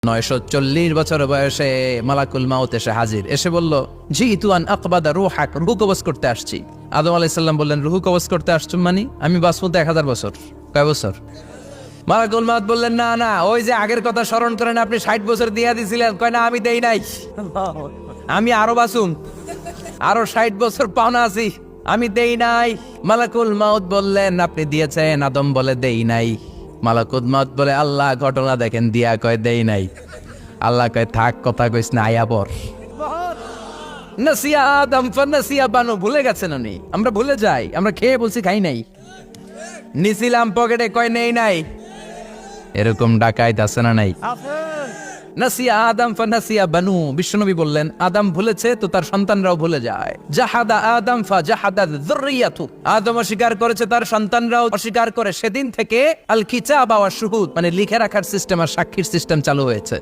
940 বছর বয়সে মালাকুল মাউত এসে হাজির, এসে বলল, জি তুয়ান আকবাদা রুহাক, রুহু কবজ করতে আসছি। আদম আলাইহিস সালাম বললেন, রুহু কবজ করতে আসছো মানে? আমি বাঁচবো তো 1000 বছর। কয় বছর? মালাকুল মাউত বললেন, না না, ওই যে আগের কথা স্মরণ করেন, আপনি 60 বছর দিয়া দিছিলেন। কয় না, আমি দেই নাই, আমি আরো বাঁচুম, আরো 60 বছর পাওনা আছি, আমি দেই নাই। মালাকুল মাউত বললেন, আপনি দিয়েছেন? আদম বলে, দেই নাই। মালাকুল মাউত বলে, আল্লাহ ঘটনা দেখেন, দিয়া কয় দেই নাই। আল্লাহ কয়, থাক, কথা কইস না, আয়া পর। নাসিয়া আদম ফানাসিয়া বানু, ভুলে গেছেন উনি। আমরা ভুলে যাই, আমরা খেয়ে বলছি খাই নাই, নিছিলাম পকেটে, কয় নেই নাই। এরকম ডাকাইত আছে না নাই? নাসিয়া আদম ফানাসিয়া বানু, বিশ্বনবী বললেন, আদম ভুলেছে তো তার সন্তানরাও ভুলে যায়। জাহাদা আদম ফা জাহাদাত যুররিয়াতু, আদম অস্বীকার করেছে, তার সন্তানরাও অস্বীকার করে। সেদিন থেকে আল কিতাব ওয়া শুহুদ, মানে লিখে রাখার সিস্টেম আর সাক্ষীর সিস্টেম চালু হয়েছে।